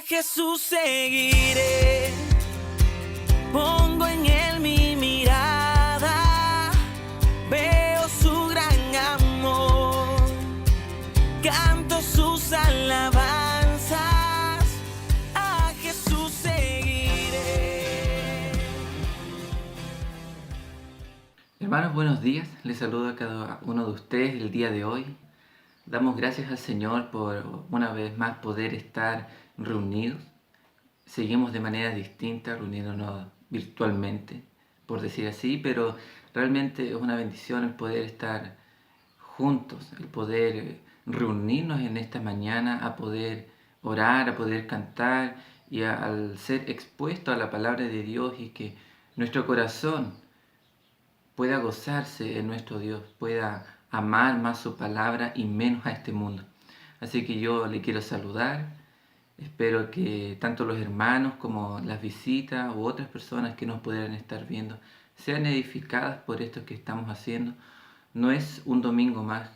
Jesús seguiré, pongo en él mi mirada, veo su gran amor, canto sus alabanzas, a Jesús seguiré. Hermanos, buenos días. Les saludo a cada uno de ustedes el día de hoy. Damos gracias al Señor por una vez más poder estar reunidos. Seguimos de manera distinta, reuniéndonos virtualmente, por decir así, pero realmente es una bendición el poder estar juntos, el poder reunirnos en esta mañana, a poder orar, a poder cantar y al ser expuesto a la palabra de Dios y que nuestro corazón pueda gozarse en nuestro Dios, pueda amar más su palabra y menos a este mundo. Así que yo le quiero saludar. Espero que tanto los hermanos como las visitas u otras personas que nos pudieran estar viendo sean edificadas por esto que estamos haciendo. No es un domingo más,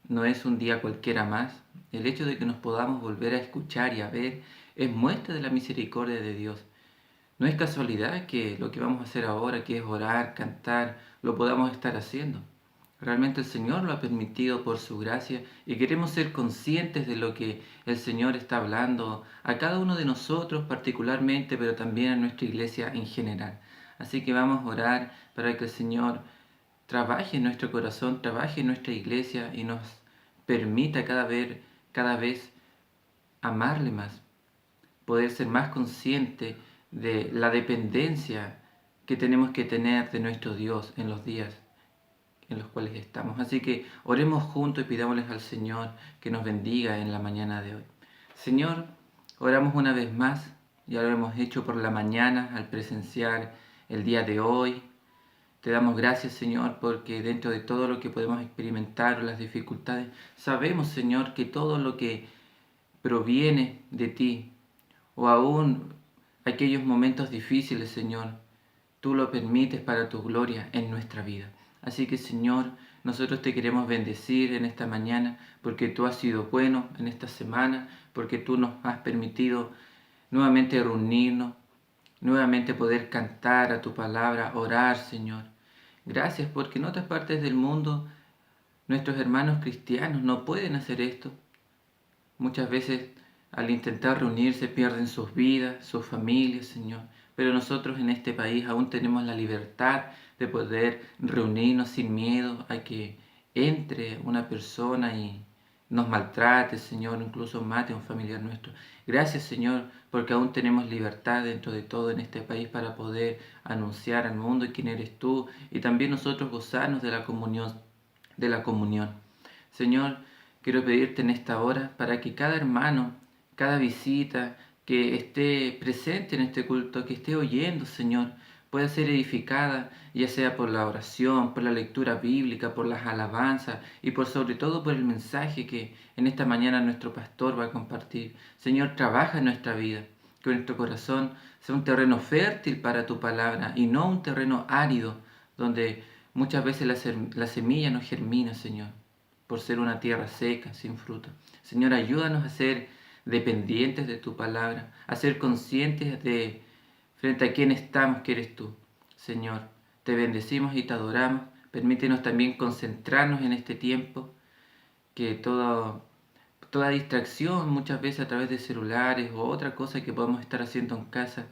no es un día cualquiera más. El hecho de que nos podamos volver a escuchar y a ver es muestra de la misericordia de Dios. No es casualidad que lo que vamos a hacer ahora, que es orar, cantar, lo podamos estar haciendo. Realmente el Señor lo ha permitido por su gracia y queremos ser conscientes de lo que el Señor está hablando a cada uno de nosotros particularmente, pero también a nuestra iglesia en general. Así que vamos a orar para que el Señor trabaje en nuestro corazón, trabaje en nuestra iglesia y nos permita cada vez amarle más, poder ser más consciente de la dependencia que tenemos que tener de nuestro Dios en los días en los cuales estamos. Así que oremos juntos y pidámosles al Señor que nos bendiga en la mañana de hoy. Señor, oramos una vez más, ya lo hemos hecho por la mañana al presenciar el día de hoy. Te damos gracias, Señor, porque dentro de todo lo que podemos experimentar, las dificultades, sabemos, Señor, que todo lo que proviene de ti, o aún aquellos momentos difíciles, Señor, tú lo permites para tu gloria en nuestra vida. Así que, Señor, nosotros te queremos bendecir en esta mañana porque tú has sido bueno en esta semana, porque tú nos has permitido nuevamente reunirnos, nuevamente poder cantar a tu palabra, orar, Señor. Gracias porque en otras partes del mundo nuestros hermanos cristianos no pueden hacer esto. Muchas veces al intentar reunirse pierden sus vidas, sus familias, Señor. Pero nosotros en este país aún tenemos la libertad de poder reunirnos sin miedo a que entre una persona y nos maltrate, Señor, incluso mate a un familiar nuestro. Gracias, Señor, porque aún tenemos libertad dentro de todo en este país para poder anunciar al mundo quién eres tú y también nosotros gozarnos de la comunión. Señor, quiero pedirte en esta hora para que cada hermano, cada visita que esté presente en este culto, que esté oyendo, Señor, pueda ser edificada, ya sea por la oración, por la lectura bíblica, por las alabanzas y por sobre todo por el mensaje que en esta mañana nuestro pastor va a compartir. Señor, trabaja en nuestra vida, que nuestro corazón sea un terreno fértil para tu palabra y no un terreno árido donde muchas veces la semilla no germina, Señor, por ser una tierra seca, sin fruto. Señor, ayúdanos a ser dependientes de tu palabra, a ser conscientes de frente a quién estamos, que eres tú. Señor, te bendecimos y te adoramos. Permítenos también concentrarnos en este tiempo, que toda distracción, muchas veces a través de celulares o otra cosa que podamos estar haciendo en casa,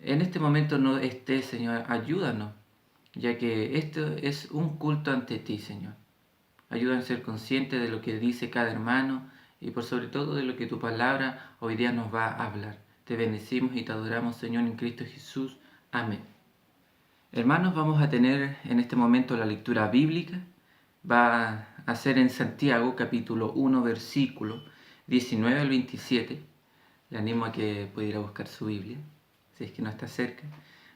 en este momento no esté, Señor. Ayúdanos, ya que esto es un culto ante ti, Señor. Ayúdanos a ser conscientes de lo que dice cada hermano y por sobre todo de lo que tu palabra hoy día nos va a hablar. Te bendecimos y te adoramos, Señor, en Cristo Jesús. Amén. Hermanos, vamos a tener en este momento la lectura bíblica. Va a ser en Santiago, capítulo 1, versículo 19 al 27. Le animo a que pueda ir a buscar su Biblia, si es que no está cerca.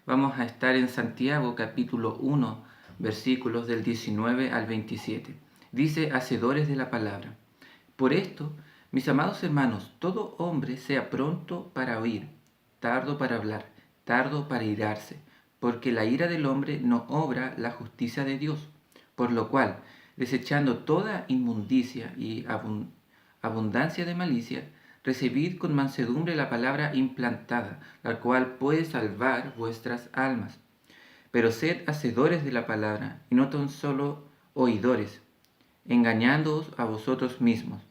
Vamos a estar en Santiago, capítulo 1, versículos del 19 al 27. Dice, hacedores de la palabra. Por esto, mis amados hermanos, todo hombre sea pronto para oír, tardo para hablar, tardo para irarse, porque la ira del hombre no obra la justicia de Dios. Por lo cual, desechando toda inmundicia y abundancia de malicia, recibid con mansedumbre la palabra implantada, la cual puede salvar vuestras almas. Pero sed hacedores de la palabra, y no tan solo oidores, engañándoos a vosotros mismos.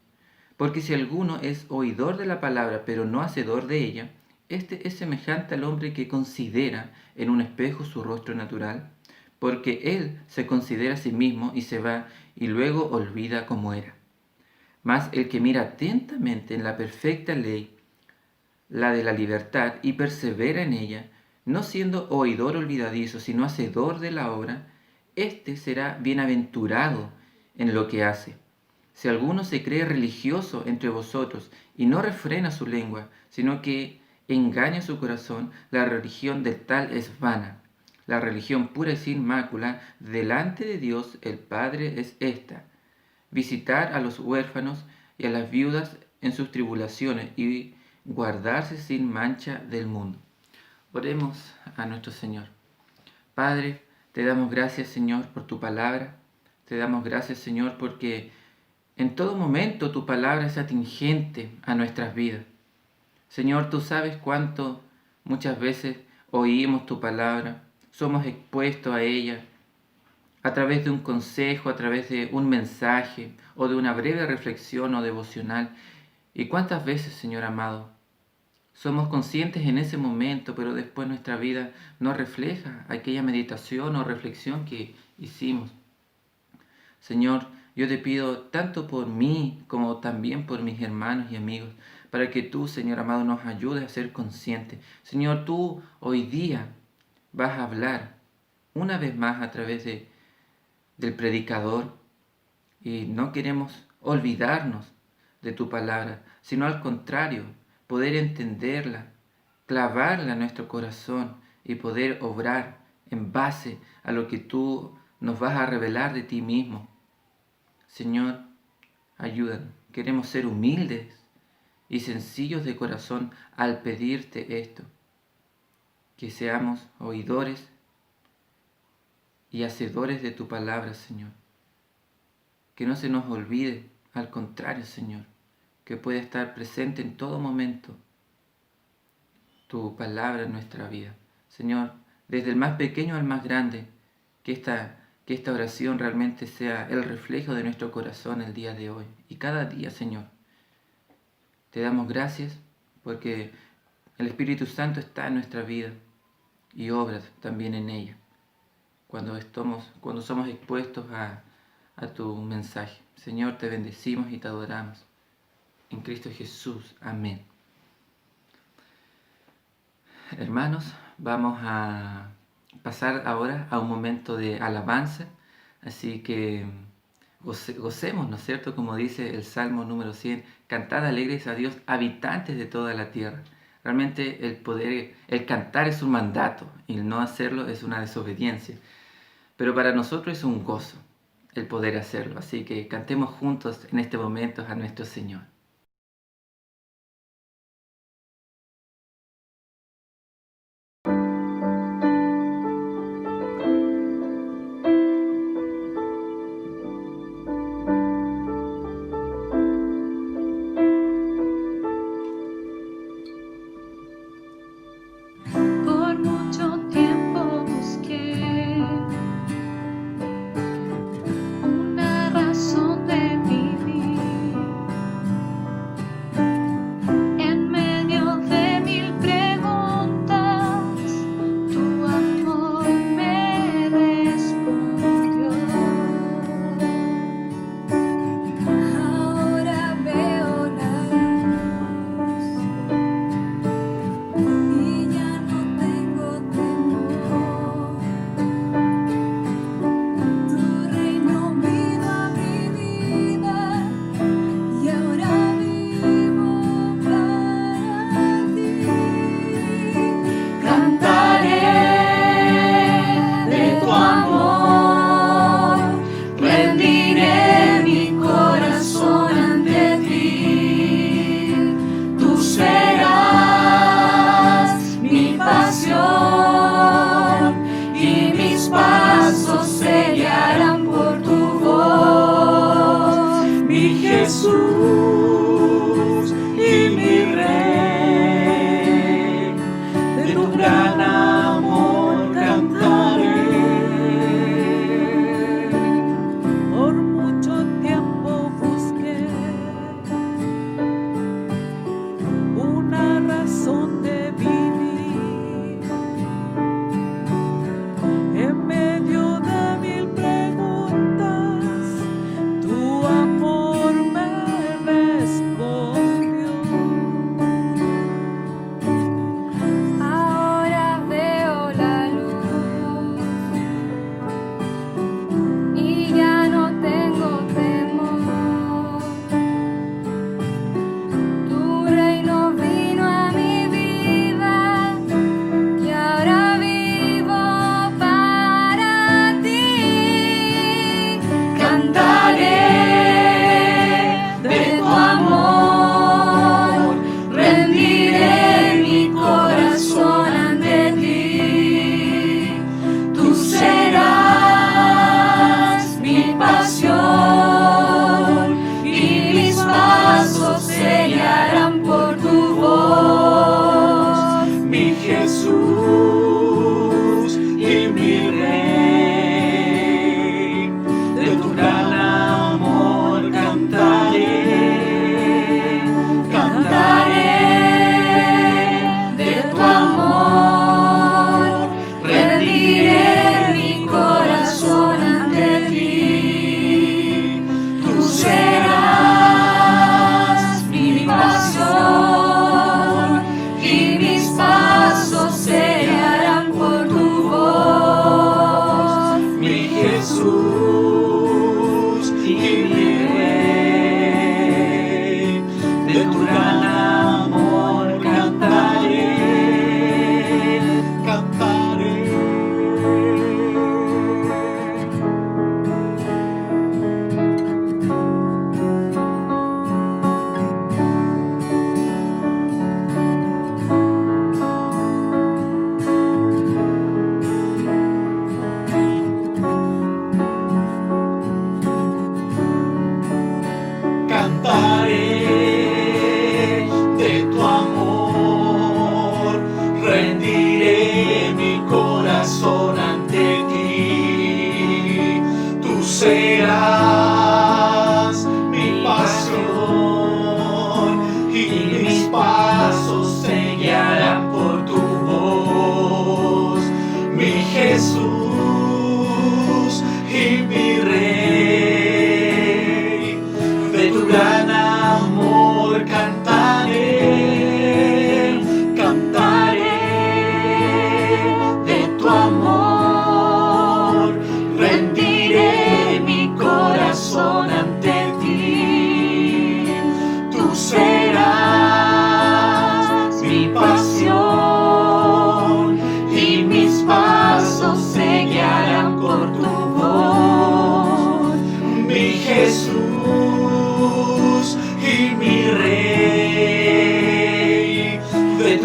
Porque si alguno es oidor de la palabra, pero no hacedor de ella, este es semejante al hombre que considera en un espejo su rostro natural, porque él se considera a sí mismo y se va, y luego olvida cómo era. Mas el que mira atentamente en la perfecta ley, la de la libertad, y persevera en ella, no siendo oidor olvidadizo, sino hacedor de la obra, éste será bienaventurado en lo que hace. Si alguno se cree religioso entre vosotros y no refrena su lengua, sino que engaña su corazón, la religión del tal es vana. La religión pura y sin mácula delante de Dios el Padre es esta: visitar a los huérfanos y a las viudas en sus tribulaciones y guardarse sin mancha del mundo. Oremos a nuestro Señor. Padre, te damos gracias, Señor, por tu palabra. Te damos gracias, Señor, porque en todo momento tu palabra es atingente a nuestras vidas. Señor, tú sabes cuánto muchas veces oímos tu palabra, somos expuestos a ella a través de un consejo, a través de un mensaje o de una breve reflexión o devocional. Y cuántas veces, Señor amado, somos conscientes en ese momento, pero después nuestra vida no refleja aquella meditación o reflexión que hicimos. Señor, yo te pido tanto por mí como también por mis hermanos y amigos, para que tú, Señor amado, nos ayudes a ser conscientes. Señor, tú hoy día vas a hablar una vez más a través del predicador, y no queremos olvidarnos de tu palabra, sino al contrario, poder entenderla, clavarla en nuestro corazón y poder obrar en base a lo que tú nos vas a revelar de ti mismo. Señor, ayúdanos. Queremos ser humildes y sencillos de corazón al pedirte esto, que seamos oidores y hacedores de tu palabra, Señor. Que no se nos olvide, al contrario, Señor, que pueda estar presente en todo momento tu palabra en nuestra vida. Señor, desde el más pequeño al más grande, que esta oración realmente sea el reflejo de nuestro corazón el día de hoy y cada día, Señor. Te damos gracias porque el Espíritu Santo está en nuestra vida y obra también en ella cuando somos expuestos a tu mensaje. Señor, te bendecimos y te adoramos. En Cristo Jesús. Amén. Hermanos, vamos a pasar ahora a un momento de alabanza, así que gocemos, ¿no es cierto? Como dice el Salmo número 100, cantad alegres a Dios, habitantes de toda la tierra. Realmente el cantar es un mandato y el no hacerlo es una desobediencia, pero para nosotros es un gozo el poder hacerlo, así que cantemos juntos en este momento a nuestro Señor. Por mucho tiempo busqué una razón de vivir.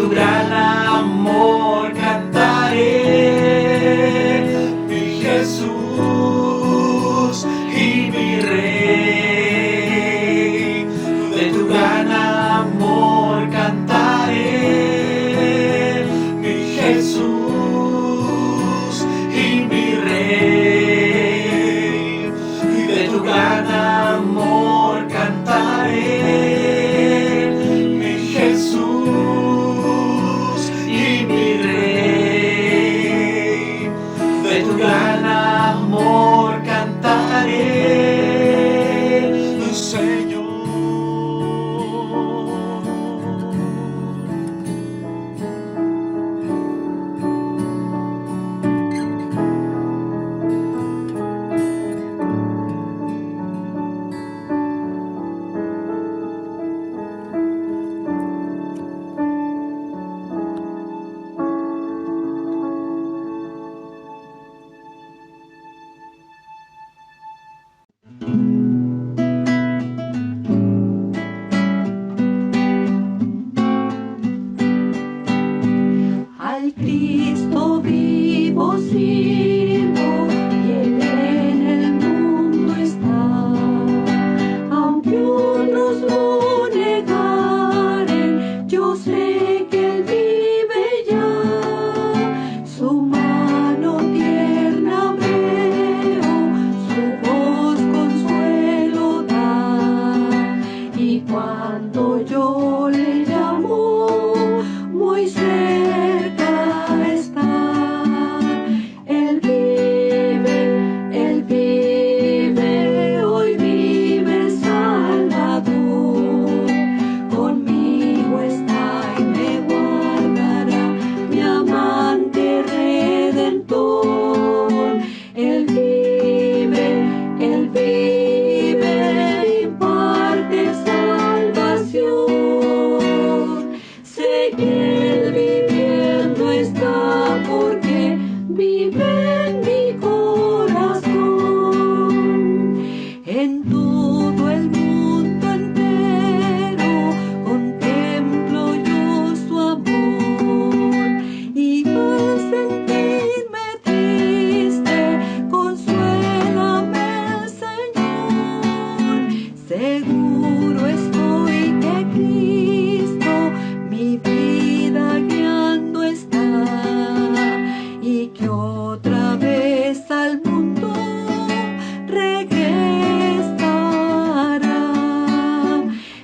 tu gran amor cantaré, mi Jesús y mi Rey. De tu gran amor cantaré, mi Jesús y mi Rey. De tu gran amor cantaré, mi Jesús y mi Rey. De tu gran amor cantaré, Señor. Al Cristo vivo sirvo y Él en el mundo está. Aunque unos lo negaren, yo sé que Él vive ya. Su mano tierna veo, su voz consuelo da. Y cuando yo le llamo, muy cerca está. Él vive, hoy vive el Salvador. Conmigo está y me guardará, mi amante Redentor. Él vive, imparte salvación. Sé que Él viviendo está porque vive en mi corazón. En todo el mundo entero contemplo yo su amor, y al sentirme triste, consuélame el Señor. Seguro estoy que Cristo mi vida guiando está, y que otra vez al mundo regresará.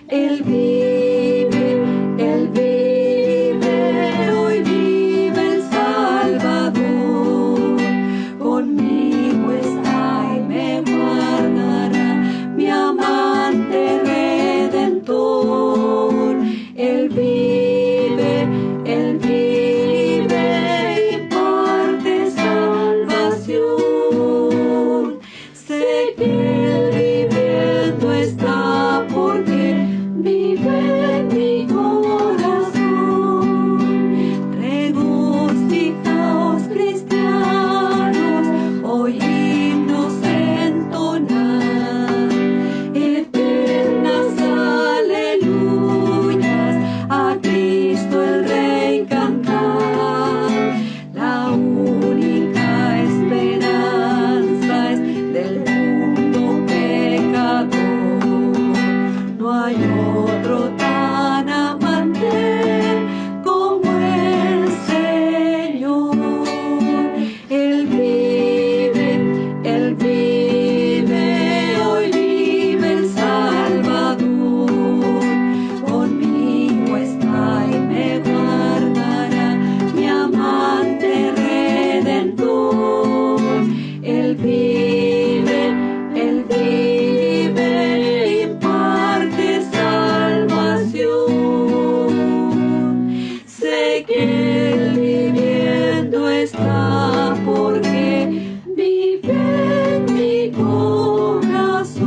Él vive, hoy vive el Salvador. Conmigo está y me guardará, mi amante Redentor. Él vive, imparte salvación. Sé que Él viviendo está porque vive en mi corazón. Regocijaos, cristianos, hoy himnos entonar, eternas aleluyas, a Cristo el Rey cantar. La única esperanza es del mundo pecador. No hay otro tan amante como el Señor. Él vive, hoy vive el Salvador. Conmigo está y me guardará, mi amante Redentor. Él vive, imparte salvación. Sé que Él viviendo está porque vive en mi corazón.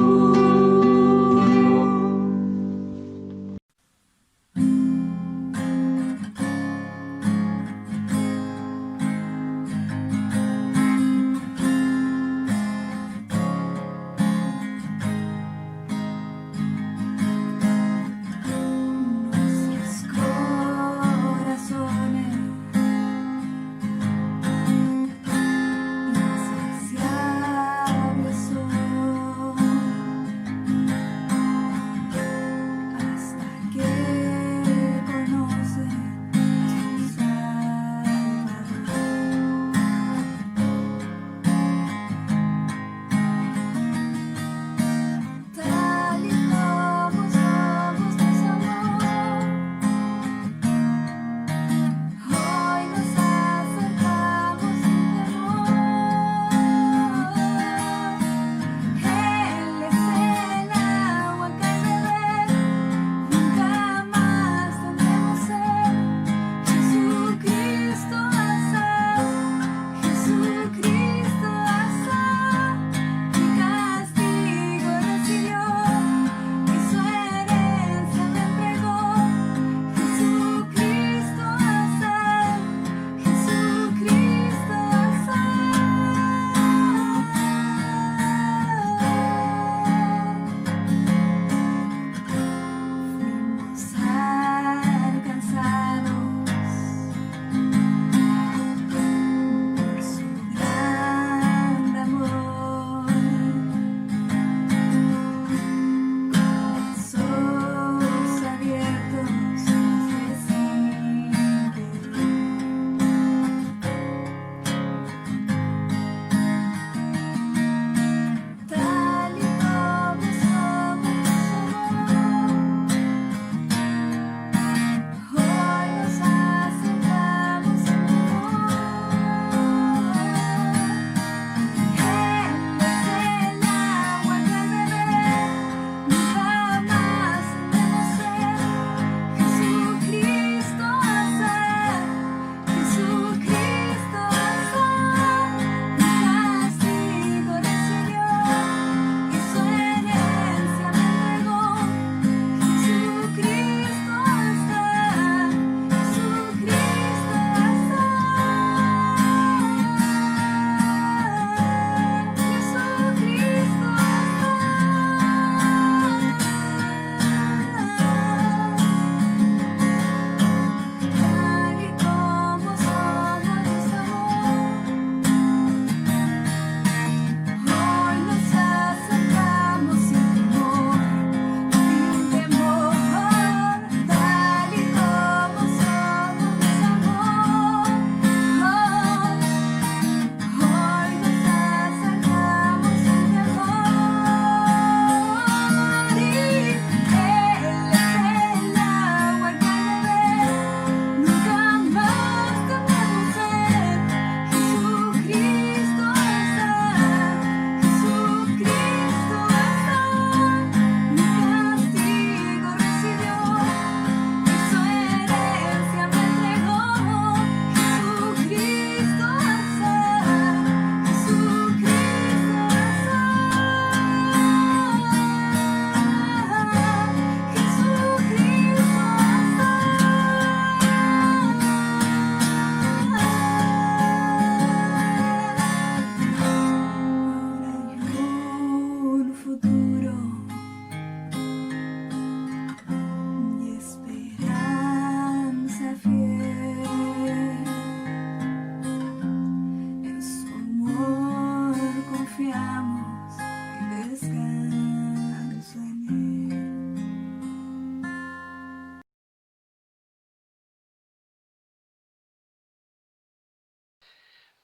Nuestros corazones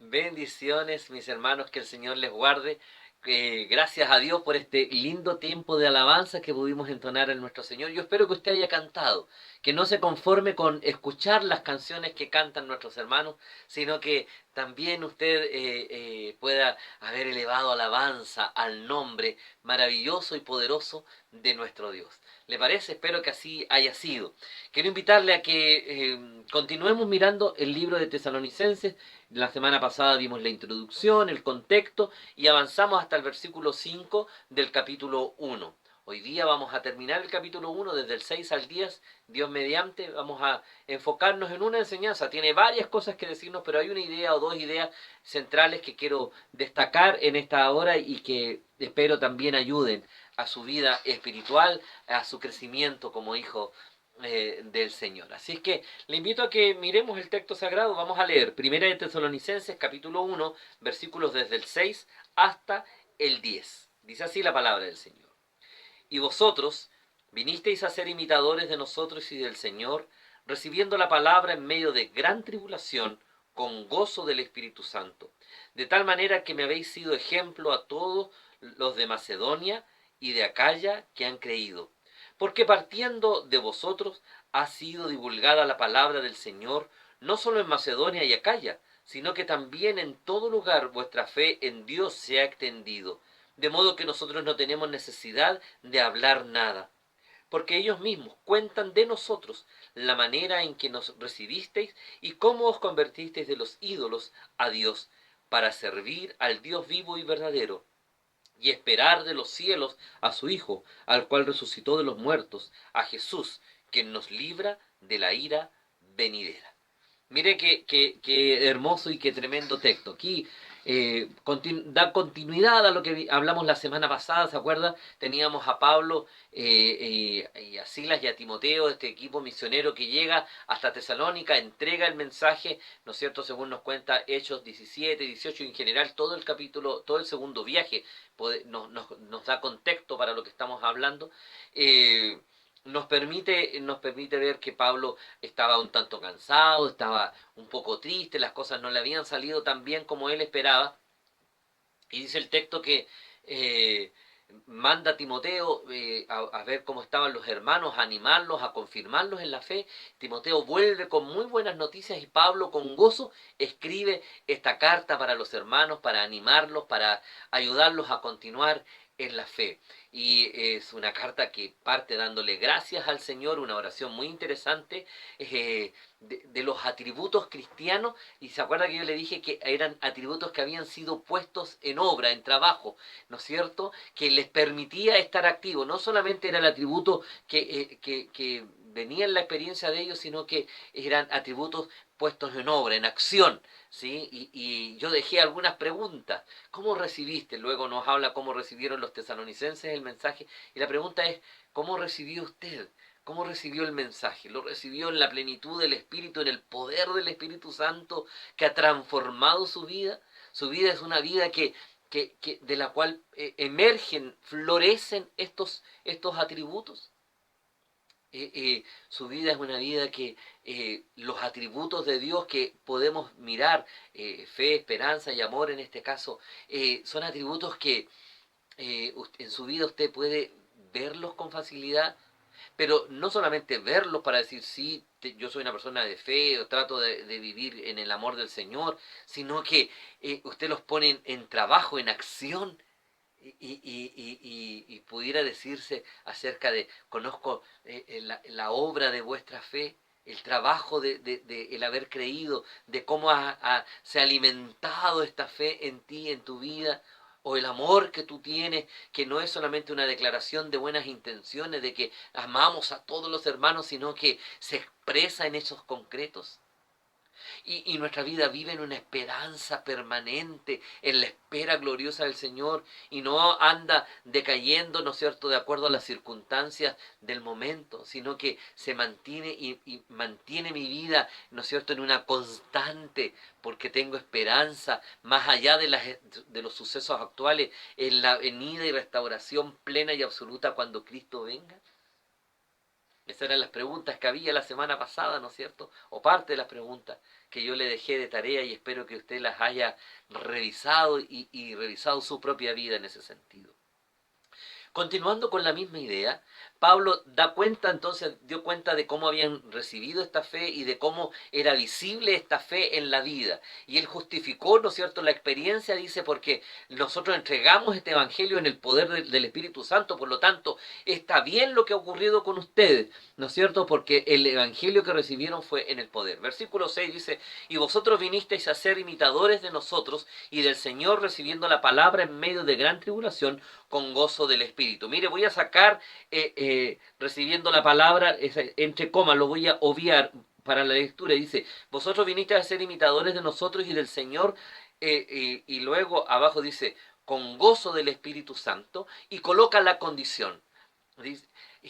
Bendiciones, mis hermanos, que el Señor les guarde. Gracias a Dios por este lindo tiempo de alabanza que pudimos entonar en nuestro Señor. Yo espero que usted haya cantado, que no se conforme con escuchar las canciones que cantan nuestros hermanos, sino que también usted pueda haber elevado alabanza al nombre maravilloso y poderoso de nuestro Dios. ¿Le parece? Espero que así haya sido. Quiero invitarle a que continuemos mirando el libro de Tesalonicenses. La semana pasada vimos la introducción, el contexto y avanzamos hasta el versículo 5 del capítulo 1. Hoy día vamos a terminar el capítulo 1 desde el 6 al 10, Dios mediante. Vamos a enfocarnos en una enseñanza. Tiene varias cosas que decirnos, pero hay una idea o dos ideas centrales que quiero destacar en esta hora y que espero también ayuden a su vida espiritual, a su crecimiento como hijo del Señor. Así es que le invito a que miremos el texto sagrado. Vamos a leer Primera de Tesalonicenses, capítulo 1, versículos desde el 6 hasta el 10. Dice así la palabra del Señor. Y vosotros vinisteis a ser imitadores de nosotros y del Señor, recibiendo la palabra en medio de gran tribulación, con gozo del Espíritu Santo, de tal manera que me habéis sido ejemplo a todos los de Macedonia y de Acaya que han creído. Porque partiendo de vosotros ha sido divulgada la palabra del Señor, no solo en Macedonia y Acaya, sino que también en todo lugar vuestra fe en Dios se ha extendido, de modo que nosotros no tenemos necesidad de hablar nada, porque ellos mismos cuentan de nosotros la manera en que nos recibisteis y cómo os convertisteis de los ídolos a Dios, para servir al Dios vivo y verdadero, y esperar de los cielos a su Hijo, al cual resucitó de los muertos, a Jesús, quien nos libra de la ira venidera. Mire qué hermoso y qué tremendo texto. Aquí da continuidad a lo que hablamos la semana pasada, ¿se acuerda? Teníamos a Pablo y a Silas y a Timoteo, este equipo misionero que llega hasta Tesalónica, entrega el mensaje, ¿no es cierto? Según nos cuenta Hechos 17, 18, y en general todo el capítulo, todo el segundo viaje nos da contexto para lo que estamos hablando. Nos permite ver que Pablo estaba un tanto cansado, estaba un poco triste, las cosas no le habían salido tan bien como él esperaba. Y dice el texto que manda a Timoteo a ver cómo estaban los hermanos, a animarlos, a confirmarlos en la fe. Timoteo vuelve con muy buenas noticias y Pablo con gozo escribe esta carta para los hermanos, para animarlos, para ayudarlos a continuar en la fe. Y es una carta que parte dándole gracias al Señor, una oración muy interesante de los atributos cristianos. Y se acuerda que yo le dije que eran atributos que habían sido puestos en obra, en trabajo, ¿no es cierto? Que les permitía estar activos. No solamente era el atributo que venía en la experiencia de ellos, sino que eran atributos puestos en obra, en acción, ¿sí? Y yo dejé algunas preguntas. ¿Cómo recibiste? Luego nos habla cómo recibieron los tesalonicenses el mensaje. Y la pregunta es, ¿cómo recibió usted? ¿Cómo recibió el mensaje? ¿Lo recibió en la plenitud del Espíritu, en el poder del Espíritu Santo que ha transformado su vida? Su vida es una vida de la cual emergen, florecen estos atributos. Su vida es una vida que los atributos de Dios que podemos mirar, fe, esperanza y amor en este caso, son atributos que en su vida usted puede verlos con facilidad, pero no solamente verlos para decir, sí, yo soy una persona de fe, o trato de vivir en el amor del Señor, sino que usted los pone en trabajo, en acción. Y pudiera decirse acerca de, conozco la obra de vuestra fe, el trabajo de el haber creído, de cómo se ha alimentado esta fe en ti, en tu vida, o el amor que tú tienes, que no es solamente una declaración de buenas intenciones, de que amamos a todos los hermanos, sino que se expresa en hechos concretos. Y nuestra vida vive en una esperanza permanente, en la espera gloriosa del Señor, y no anda decayendo, ¿no es cierto?, de acuerdo a las circunstancias del momento, sino que se mantiene y mantiene mi vida, ¿no es cierto?, en una constante, porque tengo esperanza, más allá de los sucesos actuales, en la venida y restauración plena y absoluta cuando Cristo venga. Esas eran las preguntas que había la semana pasada, ¿no es cierto? O parte de las preguntas que yo le dejé de tarea y espero que usted las haya revisado y revisado su propia vida en ese sentido. Continuando con la misma idea, Pablo dio cuenta de cómo habían recibido esta fe y de cómo era visible esta fe en la vida. Y él justificó, ¿no es cierto?, la experiencia, dice, porque nosotros entregamos este evangelio en el poder del Espíritu Santo, por lo tanto, está bien lo que ha ocurrido con ustedes, ¿no es cierto?, porque el evangelio que recibieron fue en el poder. Versículo 6 dice, y vosotros vinisteis a ser imitadores de nosotros y del Señor, recibiendo la palabra en medio de gran tribulación, con gozo del Espíritu. Mire, voy a sacar, recibiendo la palabra, entre comas, lo voy a obviar para la lectura. Dice, vosotros vinisteis a ser imitadores de nosotros y del Señor, y luego abajo dice, con gozo del Espíritu Santo, y coloca la condición. Dice,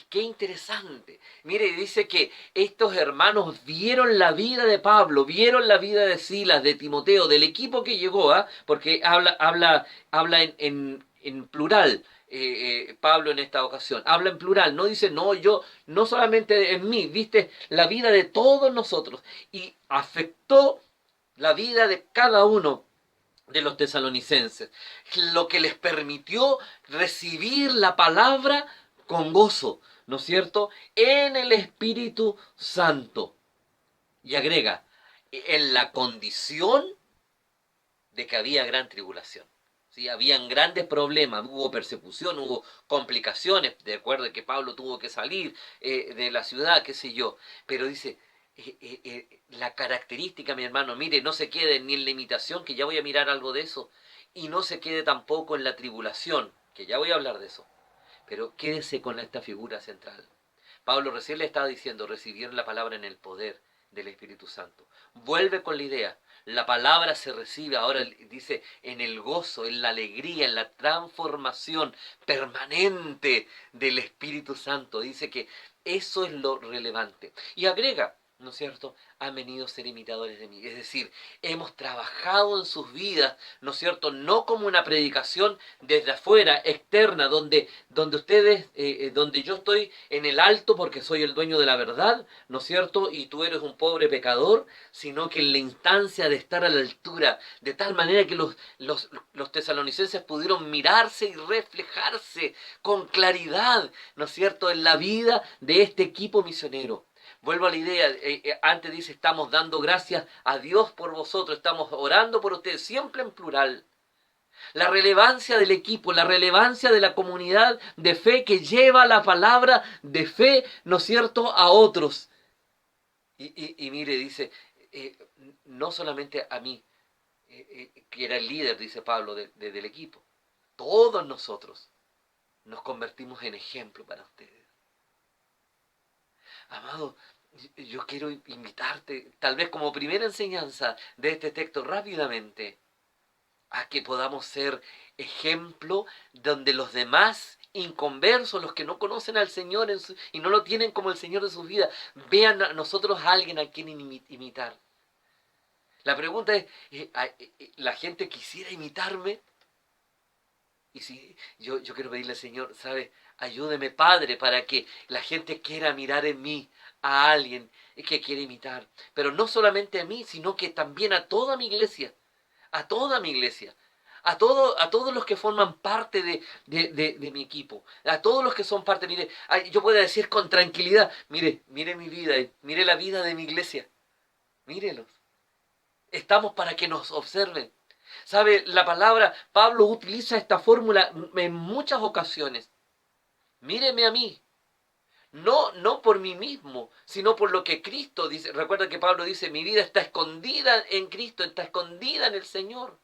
qué interesante. Mire, dice que estos hermanos vieron la vida de Pablo, vieron la vida de Silas, de Timoteo, del equipo que llegó, porque habla en plural. Pablo en esta ocasión habla en plural, no dice yo, no solamente en mí, viste la vida de todos nosotros, y afectó la vida de cada uno de los tesalonicenses, lo que les permitió recibir la palabra con gozo, ¿no es cierto?, en el Espíritu Santo. Y agrega, en la condición de que había gran tribulación. ¿Sí? Habían grandes problemas, hubo persecución, hubo complicaciones, de acuerdo que Pablo tuvo que salir de la ciudad, qué sé yo, pero dice, la característica, mi hermano, mire, no se quede ni en la imitación, que ya voy a mirar algo de eso, y no se quede tampoco en la tribulación, que ya voy a hablar de eso, pero quédese con esta figura central. Pablo recién le estaba diciendo, recibieron la palabra en el poder del Espíritu Santo. Vuelve con la idea, la palabra se recibe, ahora dice, en el gozo, en la alegría, en la transformación permanente del Espíritu Santo. Dice que eso es lo relevante. Y agrega, ¿no es cierto?, han venido a ser imitadores de mí. Es decir, hemos trabajado en sus vidas, ¿no es cierto?, no como una predicación desde afuera, externa, donde ustedes, donde yo estoy en el alto porque soy el dueño de la verdad, ¿no es cierto?, y tú eres un pobre pecador, sino que en la instancia de estar a la altura, de tal manera que los tesalonicenses pudieron mirarse y reflejarse con claridad, ¿no es cierto?, en la vida de este equipo misionero. Vuelvo a la idea, antes dice, estamos dando gracias a Dios por vosotros, estamos orando por ustedes, siempre en plural. La relevancia del equipo, la relevancia de la comunidad de fe que lleva la palabra de fe, ¿no es cierto?, a otros. Y mire, dice, no solamente a mí, que era el líder, dice Pablo, del equipo, todos nosotros nos convertimos en ejemplo para ustedes. Amado, yo quiero invitarte, tal vez como primera enseñanza de este texto rápidamente, a que podamos ser ejemplo donde los demás inconversos, los que no conocen al Señor y no lo tienen como el Señor de sus vidas, vean a nosotros a alguien a quien imitar. La pregunta es, ¿la gente quisiera imitarme? Y si yo quiero pedirle al Señor, ¿sabe? Ayúdeme, Padre, para que la gente quiera mirar en mí a alguien que quiere imitar. Pero no solamente a mí, sino que también a toda mi iglesia. A toda mi iglesia. A todos los que forman parte de mi equipo. A todos los que son parte, mire, yo puedo decir con tranquilidad, mire mi vida, mire la vida de mi iglesia. Mírelos. Estamos para que nos observen. ¿Sabe? La palabra, Pablo utiliza esta fórmula en muchas ocasiones. Míreme a mí. No por mí mismo, sino por lo que Cristo dice. Recuerda que Pablo dice, mi vida está escondida en Cristo, está escondida en el Señor.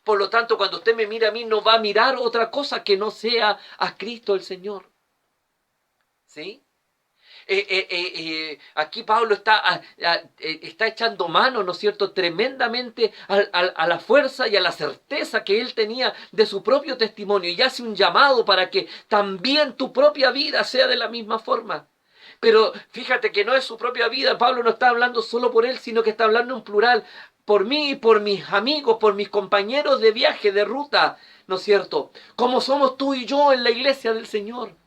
Por lo tanto, cuando usted me mira a mí, no va a mirar otra cosa que no sea a Cristo el Señor. ¿Sí? Aquí Pablo está echando mano, ¿no es cierto?, tremendamente a la fuerza y a la certeza que él tenía de su propio testimonio, y hace un llamado para que también tu propia vida sea de la misma forma. Pero fíjate que no es su propia vida, Pablo no está hablando solo por él, sino que está hablando en plural, por mí, por mis amigos, por mis compañeros de viaje, de ruta, ¿no es cierto?, como somos tú y yo en la iglesia del Señor.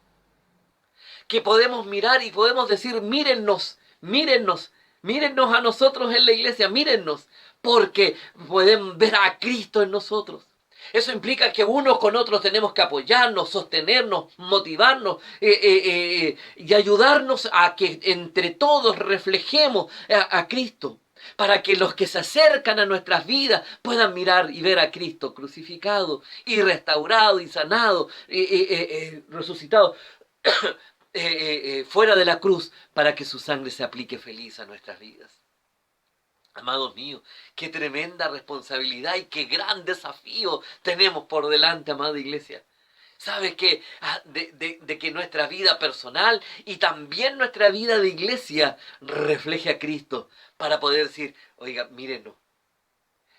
que podemos mirar y podemos decir, mírennos, mírennos, mírennos a nosotros en la iglesia, mírennos, porque pueden ver a Cristo en nosotros. Eso implica que unos con otros tenemos que apoyarnos, sostenernos, motivarnos y ayudarnos a que entre todos reflejemos a Cristo, para que los que se acercan a nuestras vidas puedan mirar y ver a Cristo crucificado y restaurado y sanado, resucitado fuera de la cruz, para que su sangre se aplique feliz a nuestras vidas. Amados míos, qué tremenda responsabilidad y qué gran desafío tenemos por delante, amada iglesia. ¿Sabes qué? De que nuestra vida personal y también nuestra vida de iglesia refleje a Cristo, para poder decir, oiga, mírenos.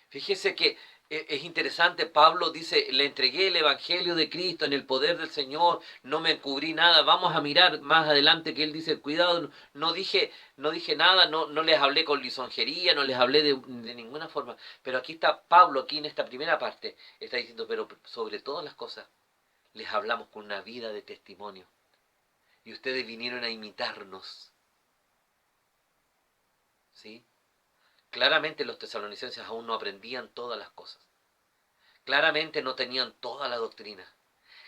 Fíjese que es interesante, Pablo dice, le entregué el evangelio de Cristo en el poder del Señor, no me encubrí nada. Vamos a mirar más adelante que él dice, cuidado, no dije nada, no les hablé con lisonjería, no les hablé de ninguna forma. Pero aquí está Pablo, aquí en esta primera parte, está diciendo, pero sobre todas las cosas, les hablamos con una vida de testimonio. Y ustedes vinieron a imitarnos. ¿Sí? Claramente los tesalonicenses aún no aprendían todas las cosas. Claramente no tenían toda la doctrina.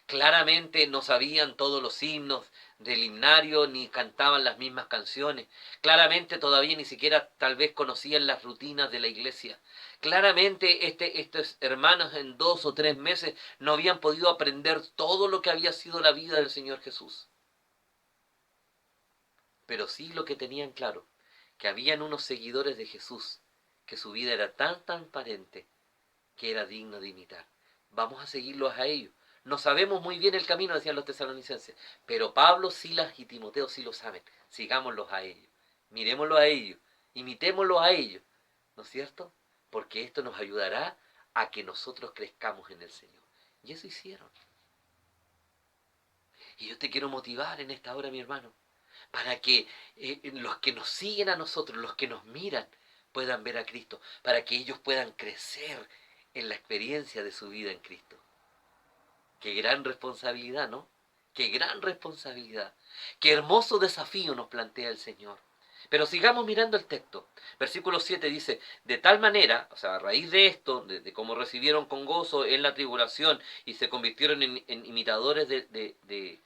Claramente no sabían todos los himnos del himnario, ni cantaban las mismas canciones. Claramente todavía ni siquiera tal vez conocían las rutinas de la iglesia. Claramente estos hermanos en 2 o 3 meses no habían podido aprender todo lo que había sido la vida del Señor Jesús. Pero sí lo que tenían claro, que habían unos seguidores de Jesús, que su vida era tan transparente, que era digno de imitar. Vamos a seguirlos a ellos. No sabemos muy bien el camino, decían los tesalonicenses, pero Pablo, Silas y Timoteo sí lo saben. Sigámoslos a ellos, miremoslos a ellos, imitémoslos a ellos, ¿no es cierto? Porque esto nos ayudará a que nosotros crezcamos en el Señor. Y eso hicieron. Y yo te quiero motivar en esta hora, mi hermano, para que los que nos siguen a nosotros, los que nos miran, puedan ver a Cristo, para que ellos puedan crecer en la experiencia de su vida en Cristo. Qué gran responsabilidad, ¿no? Qué gran responsabilidad. Qué hermoso desafío nos plantea el Señor. Pero sigamos mirando el texto. Versículo 7 dice, de tal manera, o sea, a raíz de esto, de cómo recibieron con gozo en la tribulación y se convirtieron en imitadores del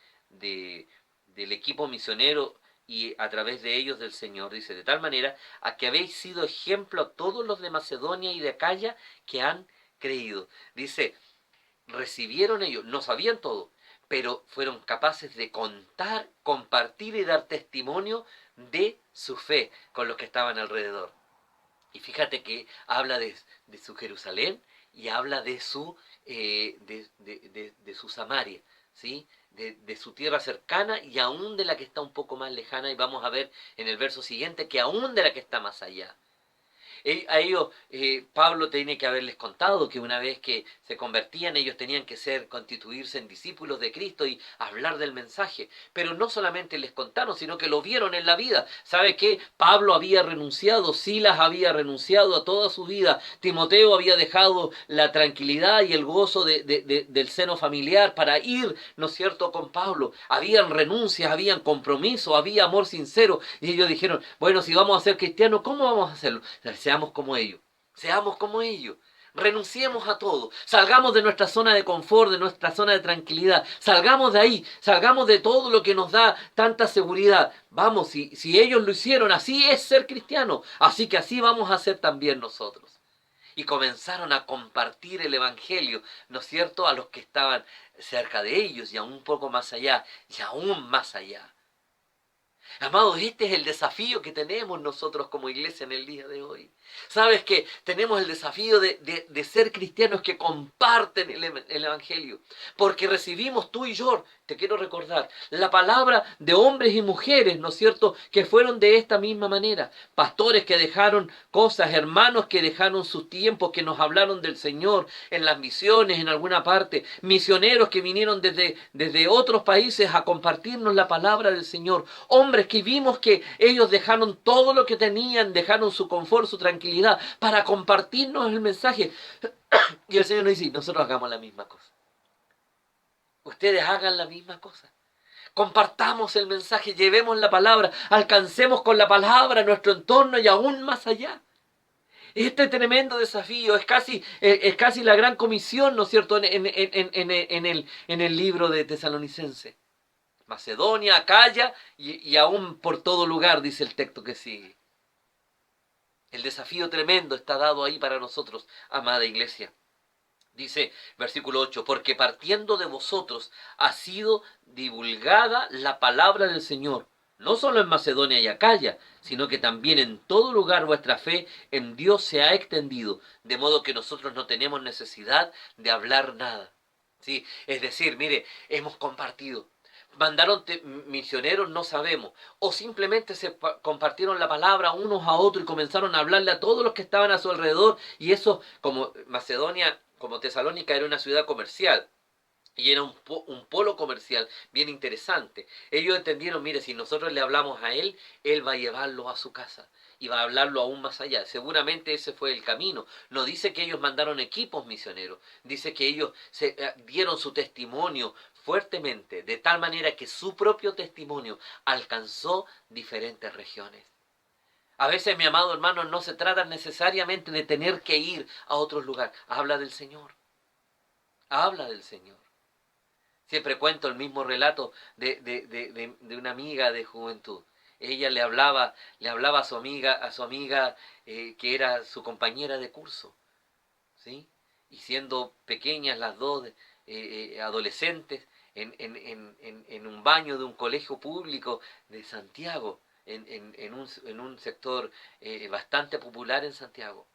equipo misionero y a través de ellos del Señor, dice, de tal manera a que habéis sido ejemplo a todos los de Macedonia y de Acaya que han creído. Dice, recibieron ellos, no sabían todo, pero fueron capaces de contar, compartir y dar testimonio de su fe con los que estaban alrededor. Y fíjate que habla de su Jerusalén y habla de su Samaria, ¿sí? De su tierra cercana y aún de la que está un poco más lejana, y vamos a ver en el verso siguiente que aún de la que está más allá. A ellos Pablo tiene que haberles contado que una vez que se convertían, ellos tenían que constituirse en discípulos de Cristo y hablar del mensaje. Pero no solamente les contaron, sino que lo vieron en la vida. ¿Sabe qué? Pablo había renunciado, Silas había renunciado a toda su vida, Timoteo había dejado la tranquilidad y el gozo del seno familiar para ir, ¿no es cierto?, con Pablo. Habían renuncias, habían compromiso, había amor sincero. Y ellos dijeron, bueno, si vamos a ser cristianos, ¿cómo vamos a hacerlo? Seamos como ellos, seamos como ellos, renunciemos a todo, salgamos de nuestra zona de confort, de nuestra zona de tranquilidad, salgamos de ahí, salgamos de todo lo que nos da tanta seguridad. Vamos, si ellos lo hicieron, así es ser cristiano, así que así vamos a ser también nosotros. Y comenzaron a compartir el evangelio, ¿no es cierto?, a los que estaban cerca de ellos y aún un poco más allá, y aún más allá. Amados, este es el desafío que tenemos nosotros como iglesia en el día de hoy. ¿Sabes qué? Tenemos el desafío de ser cristianos que comparten el evangelio. Porque recibimos tú y yo, te quiero recordar, la palabra de hombres y mujeres, ¿no es cierto?, que fueron de esta misma manera. Pastores que dejaron cosas, hermanos que dejaron sus tiempos, que nos hablaron del Señor en las misiones, en alguna parte. Misioneros que vinieron desde otros países a compartirnos la palabra del Señor. Hombres que vimos que ellos dejaron todo lo que tenían, dejaron su confort, su tranquilidad, para compartirnos el mensaje. Y el Señor nos dice, nosotros hagamos la misma cosa. Ustedes hagan la misma cosa. Compartamos el mensaje, llevemos la palabra, alcancemos con la palabra nuestro entorno y aún más allá. Este tremendo desafío es casi la gran comisión, ¿no es cierto?, en el libro de Tesalonicense. Macedonia, Acaya y aún por todo lugar, dice el texto que sigue. El desafío tremendo está dado ahí para nosotros, amada iglesia. Dice versículo 8, porque partiendo de vosotros ha sido divulgada la palabra del Señor, no solo en Macedonia y Acaya, sino que también en todo lugar vuestra fe en Dios se ha extendido, de modo que nosotros no tenemos necesidad de hablar nada. ¿Sí? Es decir, mire, hemos compartido. ¿Mandaron misioneros? No sabemos. O simplemente se compartieron la palabra unos a otros y comenzaron a hablarle a todos los que estaban a su alrededor. Y eso, como Macedonia, como Tesalónica, era una ciudad comercial. Y era un polo comercial bien interesante. Ellos entendieron, mire, si nosotros le hablamos a él, él va a llevarlo a su casa. Y va a hablarlo aún más allá. Seguramente ese fue el camino. No dice que ellos mandaron equipos misioneros. Dice que ellos dieron su testimonio fuertemente, de tal manera que su propio testimonio alcanzó diferentes regiones. A veces, mi amado hermano, no se trata necesariamente de tener que ir a otros lugares. Habla del Señor. Habla del Señor. Siempre cuento el mismo relato de una amiga de juventud. Ella le hablaba a su amiga que era su compañera de curso, ¿sí? Y siendo pequeñas las dos, adolescentes, en un baño de un colegio público de Santiago, en un sector bastante popular en Santiago.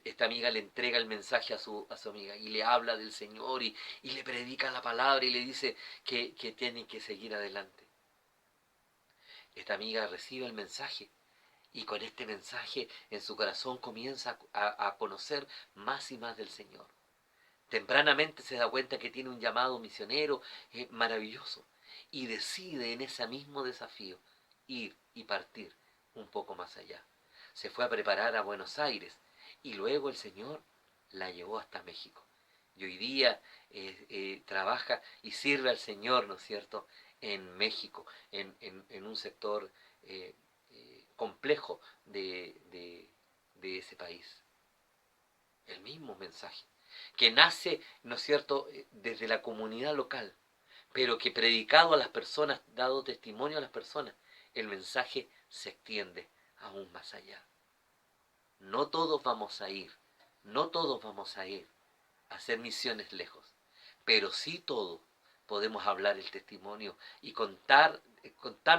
Esta amiga le entrega el mensaje a su amiga y le habla del Señor y le predica la palabra y le dice que tiene que seguir adelante. Esta amiga recibe el mensaje y con este mensaje en su corazón comienza a conocer más y más del Señor. Tempranamente se da cuenta que tiene un llamado misionero maravilloso y decide en ese mismo desafío ir y partir un poco más allá. Se fue a preparar a Buenos Aires y luego el Señor la llevó hasta México. Y hoy día trabaja y sirve al Señor, ¿no es cierto?, en México, en un sector complejo de ese país. El mismo mensaje, que nace, ¿no es cierto?, desde la comunidad local, pero que predicado a las personas, dado testimonio a las personas, el mensaje se extiende aún más allá. No todos vamos a ir a hacer misiones lejos, pero sí todos podemos hablar el testimonio y contar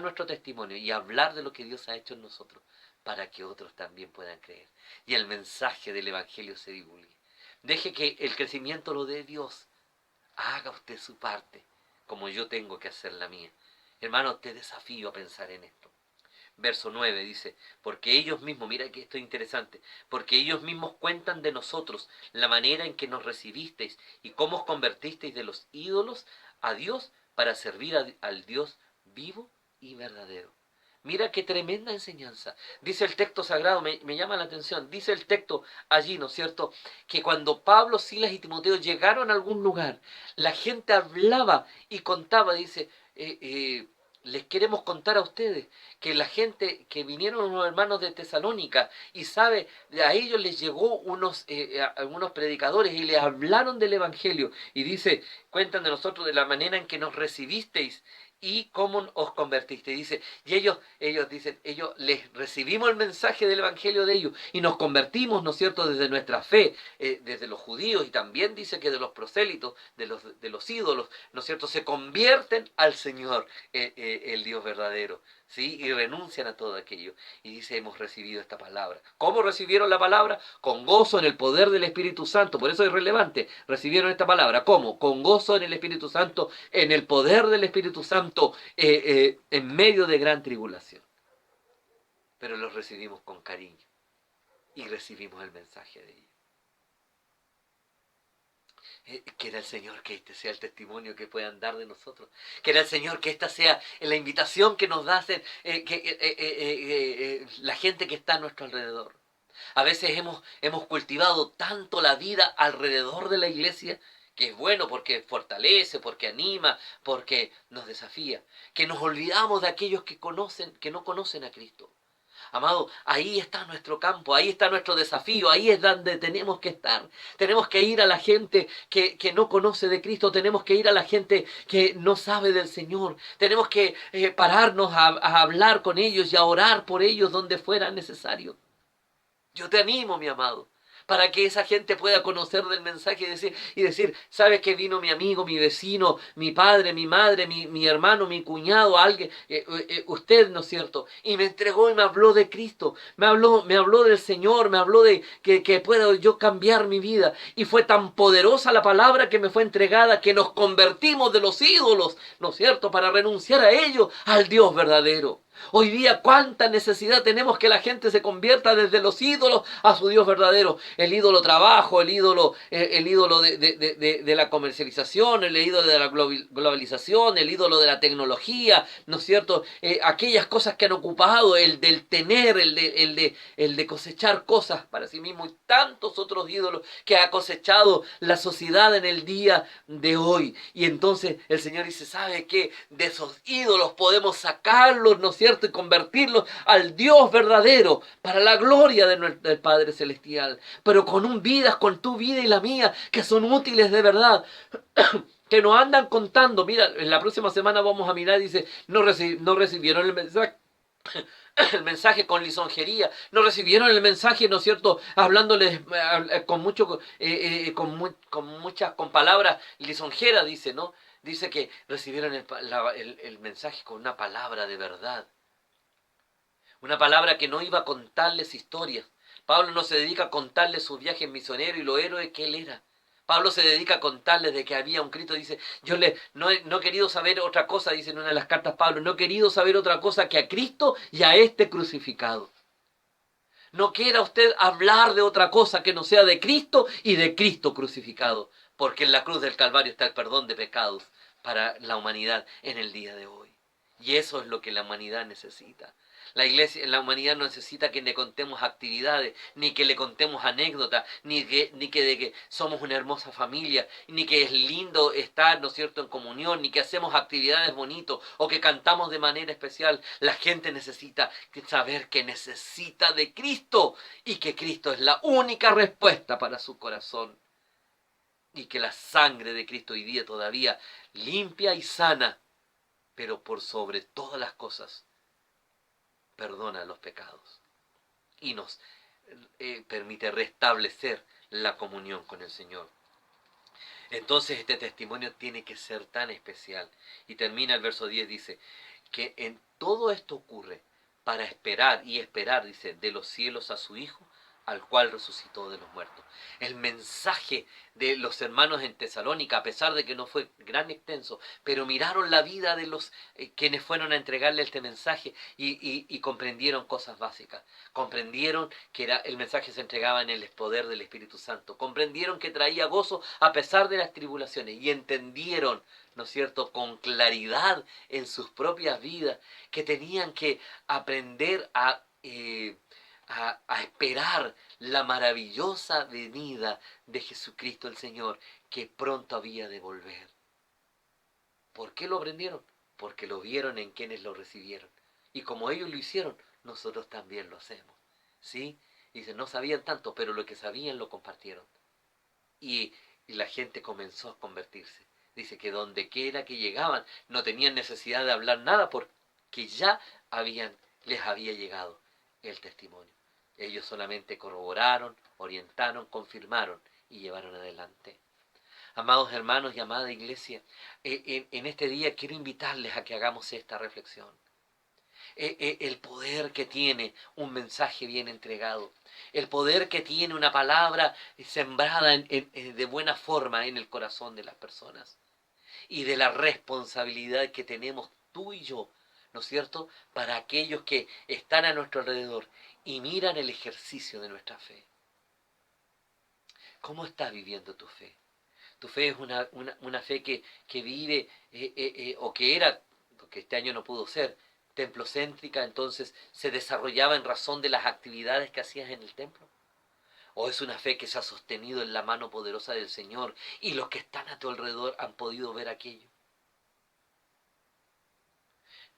nuestro testimonio y hablar de lo que Dios ha hecho en nosotros para que otros también puedan creer y el mensaje del Evangelio se divulgue. Deje que el crecimiento lo dé Dios. Haga usted su parte, como yo tengo que hacer la mía. Hermano, te desafío a pensar en esto. Verso 9 dice, porque ellos mismos, mira que esto es interesante, porque ellos mismos cuentan de nosotros la manera en que nos recibisteis y cómo os convertisteis de los ídolos a Dios para servir al Dios vivo y verdadero. Mira qué tremenda enseñanza. Dice el texto sagrado, me llama la atención, dice el texto allí, ¿no es cierto?, que cuando Pablo, Silas y Timoteo llegaron a algún lugar, la gente hablaba y contaba, dice, les queremos contar a ustedes que la gente que vinieron los hermanos de Tesalónica y sabe, a ellos les llegó algunos predicadores y les hablaron del Evangelio y dice, cuentan de nosotros de la manera en que nos recibisteis y cómo os convertisteis. Dice, y ellos dicen, les recibimos el mensaje del Evangelio de ellos y nos convertimos, ¿no es cierto?, desde nuestra fe, desde los judíos y también dice que de los prosélitos, de los ídolos, ¿no es cierto?, se convierten al Señor, el Dios verdadero, ¿sí? Y renuncian a todo aquello. Y dice, hemos recibido esta palabra. ¿Cómo recibieron la palabra? Con gozo en el poder del Espíritu Santo. Por eso es relevante. Recibieron esta palabra. ¿Cómo? Con gozo en el Espíritu Santo, en el poder del Espíritu Santo, en medio de gran tribulación. Pero los recibimos con cariño. Y recibimos el mensaje de ellos. Quiera el Señor que este sea el testimonio que puedan dar de nosotros. Quiera el Señor que esta sea la invitación que nos da la gente que está a nuestro alrededor. A veces hemos cultivado tanto la vida alrededor de la iglesia que es bueno porque fortalece, porque anima, porque nos desafía, que nos olvidamos de aquellos que no conocen a Cristo. Amado, ahí está nuestro campo, ahí está nuestro desafío, ahí es donde tenemos que estar. Tenemos que ir a la gente que no conoce de Cristo, tenemos que ir a la gente que no sabe del Señor, tenemos que pararnos a hablar con ellos y a orar por ellos donde fuera necesario. Yo te animo, mi amado, para que esa gente pueda conocer del mensaje y decir, ¿sabes que vino mi amigo, mi vecino, mi padre, mi madre, mi hermano, mi cuñado, alguien, usted, ¿no es cierto? Y me entregó y me habló de Cristo, me habló del Señor, me habló de que pueda yo cambiar mi vida. Y fue tan poderosa la palabra que me fue entregada que nos convertimos de los ídolos, ¿no es cierto?, para renunciar a ellos, al Dios verdadero. Hoy día cuánta necesidad tenemos que la gente se convierta desde los ídolos a su Dios verdadero. El ídolo trabajo, el ídolo de la comercialización, el ídolo de la globalización, el ídolo de la tecnología, ¿no es cierto? Aquellas cosas que han ocupado, el del tener, el de cosechar cosas para sí mismo y tantos otros ídolos que ha cosechado la sociedad en el día de hoy. Y entonces el Señor dice, ¿sabe qué? De esos ídolos podemos sacarlos, ¿no es cierto?, y convertirlos al Dios verdadero para la gloria del Padre Celestial, pero con vidas, con tu vida y la mía, que son útiles de verdad, que nos andan contando. Mira, en la próxima semana vamos a mirar, dice, no recibieron el mensaje con lisonjería, no recibieron el mensaje, ¿no es cierto?, hablándoles con palabras lisonjeras, dice, ¿no? Dice que recibieron el mensaje con una palabra de verdad. Una palabra que no iba a contarles historias. Pablo no se dedica a contarles sus viajes misioneros y lo héroe que él era. Pablo se dedica a contarles de que había un Cristo. Dice, no he querido saber otra cosa, dice en una de las cartas Pablo, no he querido saber otra cosa que a Cristo y a este crucificado. No quiera usted hablar de otra cosa que no sea de Cristo y de Cristo crucificado, porque en la cruz del Calvario está el perdón de pecados para la humanidad en el día de hoy. Y eso es lo que la humanidad necesita. La humanidad no necesita que le contemos actividades, ni que le contemos anécdotas, ni que somos una hermosa familia, ni que es lindo estar, ¿no es cierto?, en comunión, ni que hacemos actividades bonitas o que cantamos de manera especial. La gente necesita saber que necesita de Cristo y que Cristo es la única respuesta para su corazón. Y que la sangre de Cristo hoy día todavía limpia y sana, pero por sobre todas las cosas perdona los pecados y nos permite restablecer la comunión con el Señor. Entonces este testimonio tiene que ser tan especial. Y termina el verso 10, dice, que en todo esto ocurre para esperar, dice, de los cielos a su Hijo, al cual resucitó de los muertos. El mensaje de los hermanos en Tesalónica, a pesar de que no fue gran extenso, pero miraron la vida de los quienes fueron a entregarle este mensaje y comprendieron cosas básicas. Comprendieron que el mensaje se entregaba en el poder del Espíritu Santo. Comprendieron que traía gozo a pesar de las tribulaciones y entendieron, ¿no es cierto?, con claridad en sus propias vidas que tenían que aprender a esperar la maravillosa venida de Jesucristo el Señor, que pronto había de volver. ¿Por qué lo aprendieron? Porque lo vieron en quienes lo recibieron. Y como ellos lo hicieron, nosotros también lo hacemos. ¿Sí? Dice, no sabían tanto, pero lo que sabían lo compartieron. Y la gente comenzó a convertirse. Dice que donde quiera que llegaban, no tenían necesidad de hablar nada porque ya les había llegado el testimonio. Ellos solamente corroboraron, orientaron, confirmaron y llevaron adelante. Amados hermanos y amada iglesia, en este día quiero invitarles a que hagamos esta reflexión. El poder que tiene un mensaje bien entregado, el poder que tiene una palabra sembrada de buena forma en el corazón de las personas, y de la responsabilidad que tenemos tú y yo, ¿no es cierto?, para aquellos que están a nuestro alrededor y miran el ejercicio de nuestra fe. ¿Cómo estás viviendo tu fe? Tu fe es una fe que vive, o que era, porque este año no pudo ser, templocéntrica, entonces se desarrollaba en razón de las actividades que hacías en el templo. ¿O es una fe que se ha sostenido en la mano poderosa del Señor y los que están a tu alrededor han podido ver aquello?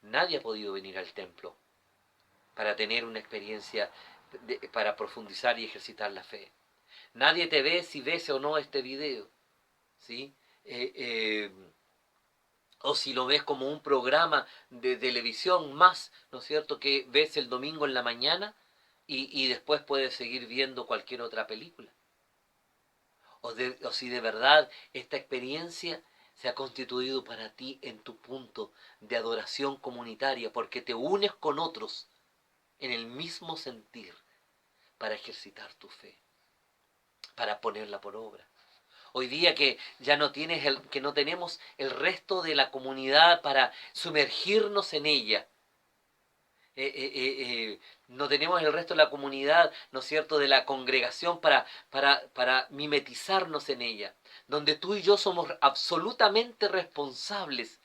Nadie ha podido venir al templo para tener una experiencia, para profundizar y ejercitar la fe. Nadie te ve si ves o no este video, ¿sí? O si lo ves como un programa de televisión más, ¿no es cierto?, que ves el domingo en la mañana y después puedes seguir viendo cualquier otra película. O si de verdad esta experiencia se ha constituido para ti en tu punto de adoración comunitaria, porque te unes con otros en el mismo sentir para ejercitar tu fe, para ponerla por obra. Hoy día que ya no que no tenemos el resto de la comunidad para sumergirnos en ella, no tenemos el resto de la comunidad, ¿no es cierto?, de la congregación para mimetizarnos en ella, donde tú y yo somos absolutamente responsables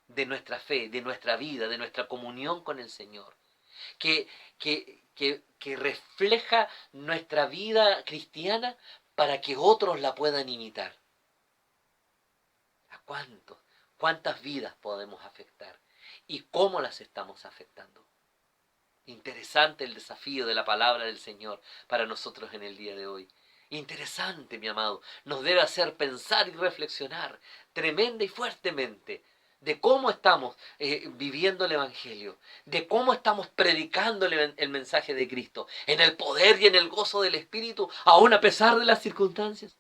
de nuestra fe, de nuestra vida, de nuestra comunión con el Señor, que refleja nuestra vida cristiana para que otros la puedan imitar. ¿A cuántos? ¿Cuántas vidas podemos afectar? ¿Y cómo las estamos afectando? Interesante el desafío de la palabra del Señor para nosotros en el día de hoy. Interesante, mi amado. Nos debe hacer pensar y reflexionar tremenda y fuertemente de cómo estamos viviendo el Evangelio, de cómo estamos predicando el mensaje de Cristo, en el poder y en el gozo del Espíritu, aún a pesar de las circunstancias.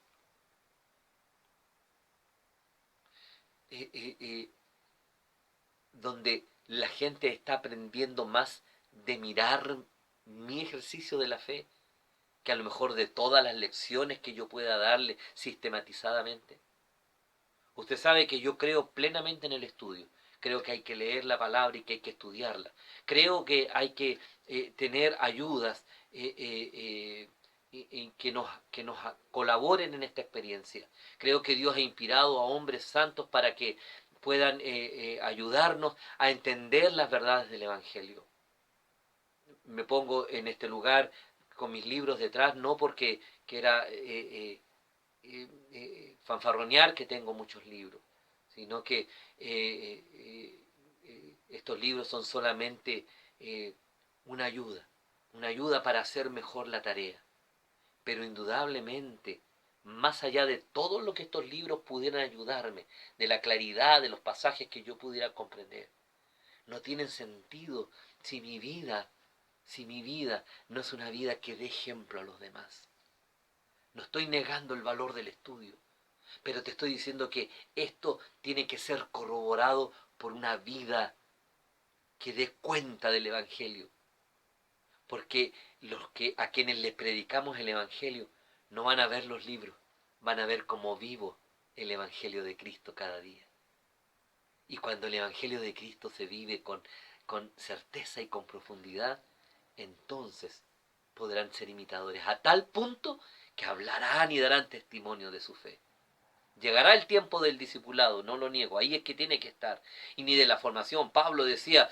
Donde la gente está aprendiendo más de mirar mi ejercicio de la fe, que a lo mejor de todas las lecciones que yo pueda darle sistematizadamente. Usted sabe que yo creo plenamente en el estudio. Creo que hay que leer la palabra y que hay que estudiarla. Creo que hay que tener ayudas que nos colaboren en esta experiencia. Creo que Dios ha inspirado a hombres santos para que puedan ayudarnos a entender las verdades del Evangelio. Me pongo en este lugar con mis libros detrás, no porque quiera fanfarronear que tengo muchos libros, sino que estos libros son solamente una ayuda para hacer mejor la tarea. Pero indudablemente, más allá de todo lo que estos libros pudieran ayudarme, de la claridad de los pasajes que yo pudiera comprender, no tienen sentido si mi vida no es una vida que dé ejemplo a los demás. No estoy negando el valor del estudio, pero te estoy diciendo que esto tiene que ser corroborado por una vida que dé cuenta del Evangelio. Porque a quienes les predicamos el Evangelio no van a ver los libros, van a ver cómo vivo el Evangelio de Cristo cada día. Y cuando el Evangelio de Cristo se vive con certeza y con profundidad, entonces podrán ser imitadores, a tal punto que hablarán y darán testimonio de su fe. Llegará el tiempo del discipulado, no lo niego, ahí es que tiene que estar. Y ni de la formación. Pablo decía,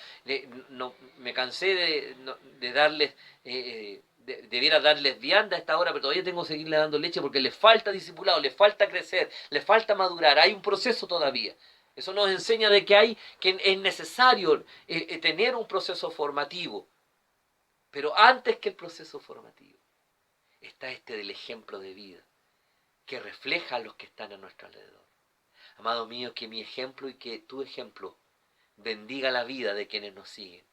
me cansé de darles, debiera darles vianda a esta hora, pero todavía tengo que seguirle dando leche porque les falta discipulado, les falta crecer, les falta madurar, hay un proceso todavía. Eso nos enseña de que es necesario tener un proceso formativo. Pero antes que el proceso formativo, está del ejemplo de vida, que refleja a los que están a nuestro alrededor. Amado mío, que mi ejemplo y que tu ejemplo bendiga la vida de quienes nos siguen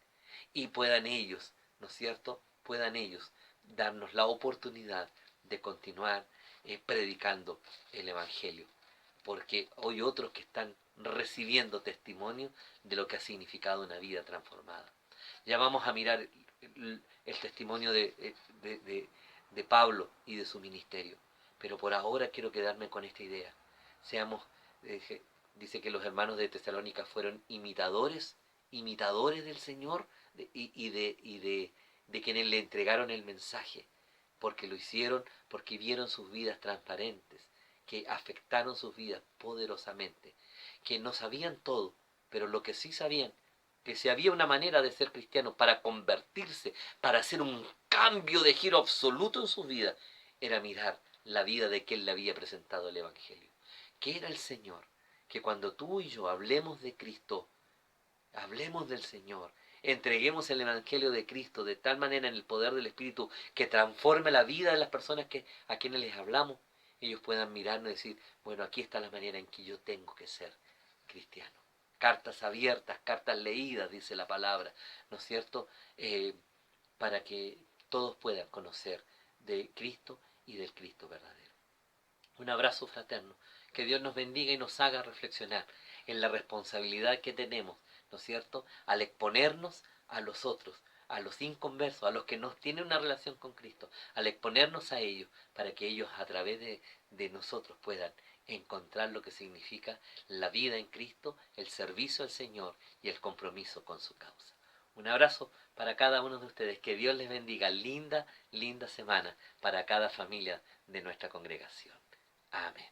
y puedan ellos, ¿no es cierto?, puedan ellos darnos la oportunidad de continuar predicando el Evangelio. Porque hoy otros que están recibiendo testimonio de lo que ha significado una vida transformada. Ya vamos a mirar el testimonio de Pablo y de su ministerio. Pero por ahora quiero quedarme con esta idea. Dice que los hermanos de Tesalónica fueron imitadores del Señor y de quienes le entregaron el mensaje, porque lo hicieron, porque vieron sus vidas transparentes, que afectaron sus vidas poderosamente, que no sabían todo, pero lo que sí sabían, que si había una manera de ser cristiano para convertirse, para hacer un cambio de giro absoluto en sus vidas, era mirar la vida de quien le había presentado el Evangelio. Que era el Señor. Que cuando tú y yo hablemos de Cristo, hablemos del Señor, entreguemos el Evangelio de Cristo de tal manera en el poder del Espíritu que transforme la vida de las personas a quienes les hablamos, ellos puedan mirarnos y decir, bueno, aquí está la manera en que yo tengo que ser cristiano. Cartas abiertas, cartas leídas, dice la palabra, ¿no es cierto? Para que todos puedan conocer de Cristo y del Cristo verdadero. Un abrazo fraterno. Que Dios nos bendiga y nos haga reflexionar en la responsabilidad que tenemos, ¿no es cierto?, al exponernos a los otros, a los inconversos, a los que no tienen una relación con Cristo, al exponernos a ellos, para que ellos a través de nosotros puedan encontrar lo que significa la vida en Cristo, el servicio al Señor y el compromiso con su causa. Un abrazo para cada uno de ustedes. Que Dios les bendiga. Linda, linda semana para cada familia de nuestra congregación. Amén.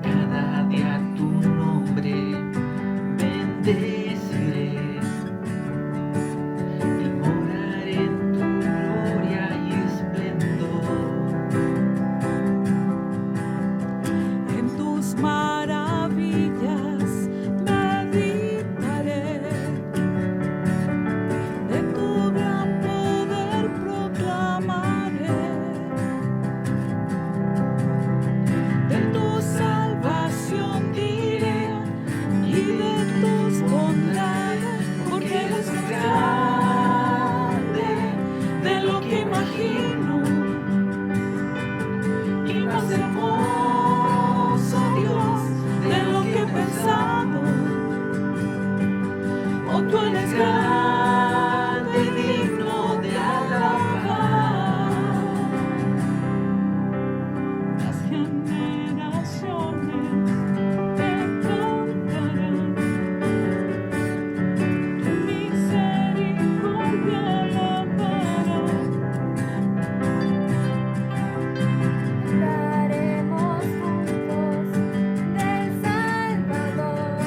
Cada día tu nombre bendeciré y moraré en tu gloria y esplendor. En tus maravillas meditaré, de tu gran poder proclamaré, de tu salvación diré y de tus bondades, porque eres más grande de lo que imagino y más hermoso, Dios, de lo que he pensado. Oh, tú eres grande y digno de alabar. Las generaciones te cantarán, tu misericordia alabarán. Cantaremos juntos del Salvador,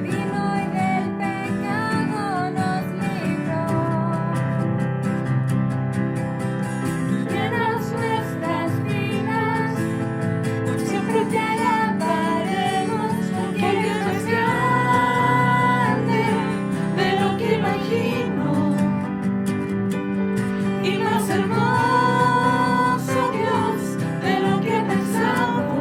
vino y del pecado nos libró. Llenas nuestras vidas, por siempre te alabaremos, porque eres más grande de lo que imagino y más hermoso, Dios, de lo que he pensado.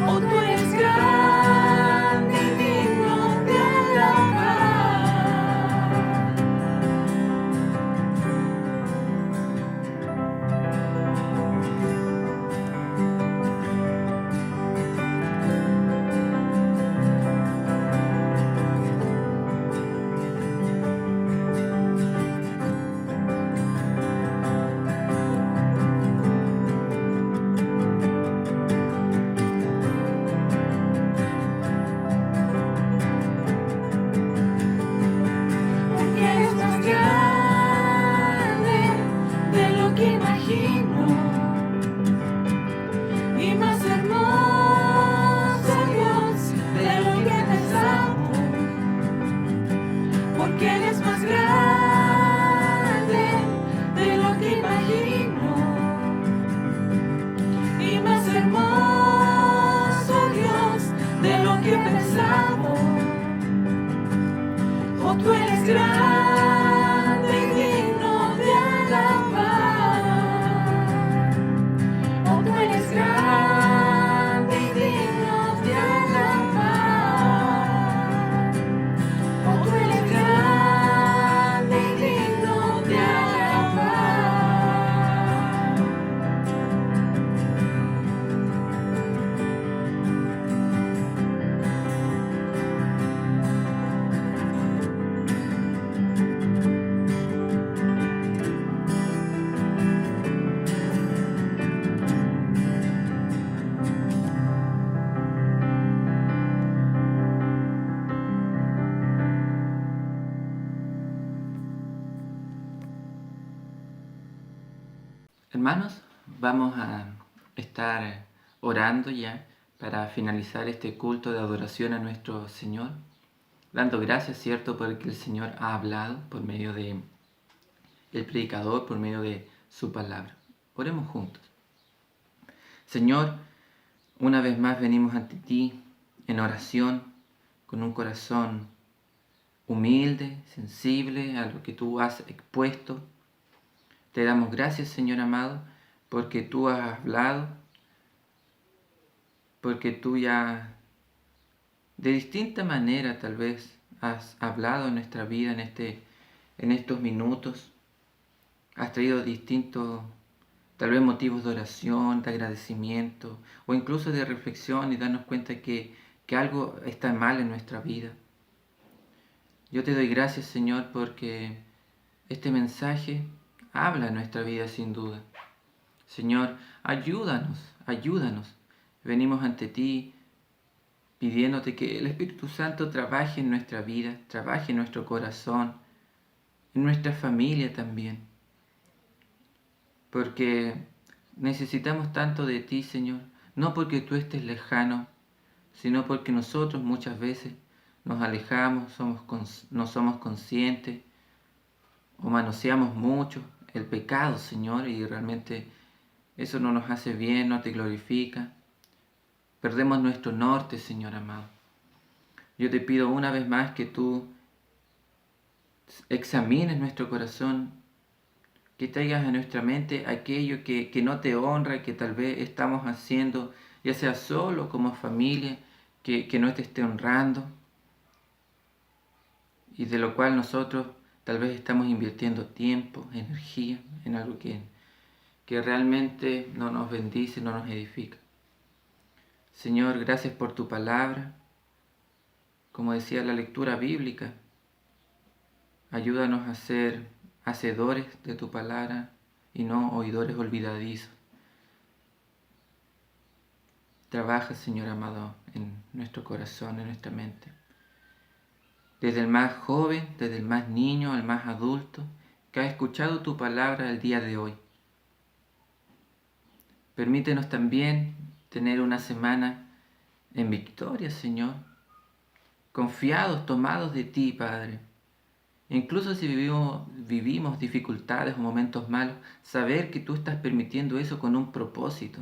Oh, tú eres grande y digno de alabar. Porque eres más grande de lo que imagino y más hermoso, Dios, de lo que he pensado. Porque eres más grande de lo que imagino y más hermoso, Dios, de lo que he pensado. Oh, tú eres grande y digno de alabar. Oh, tú eres grande y digno de alabar. Oh, tú eres grande y digno de alabar. Hermanos, vamos a estar orando ya para finalizar este culto de adoración a nuestro Señor, dando gracias, ¿cierto?, porque el Señor ha hablado por medio de el predicador, por medio de su palabra. Oremos juntos. Señor, una vez más venimos ante ti en oración, con un corazón humilde, sensible a lo que tú has expuesto. Te damos gracias, Señor amado, porque tú has hablado, porque tú ya de distinta manera tal vez has hablado en nuestra vida en estos minutos. Has traído distintos, tal vez motivos de oración, de agradecimiento o incluso de reflexión y darnos cuenta que algo está mal en nuestra vida. Yo te doy gracias, Señor, porque este mensaje habla en nuestra vida sin duda. Señor, ayúdanos. Venimos ante ti pidiéndote que el Espíritu Santo trabaje en nuestra vida, trabaje en nuestro corazón, en nuestra familia también. Porque necesitamos tanto de ti, Señor, no porque tú estés lejano, sino porque nosotros muchas veces nos alejamos, no somos conscientes o manoseamos mucho el pecado, Señor, y realmente eso no nos hace bien, no te glorifica. Perdemos nuestro norte, Señor amado. Yo te pido una vez más que tú examines nuestro corazón, que traigas a nuestra mente aquello que no te honra, que tal vez estamos haciendo, ya sea solo como familia, que no te esté honrando, y de lo cual nosotros tal vez estamos invirtiendo tiempo, energía, en algo que realmente no nos bendice, no nos edifica. Señor, gracias por tu palabra. Como decía la lectura bíblica, ayúdanos a ser hacedores de tu palabra y no oidores olvidadizos. Trabaja, Señor amado, en nuestro corazón, en nuestra mente. Desde el más joven, desde el más niño al más adulto, que ha escuchado tu palabra el día de hoy. Permítenos también tener una semana en victoria, Señor, confiados, tomados de ti, Padre. Incluso si vivimos dificultades o momentos malos, saber que tú estás permitiendo eso con un propósito,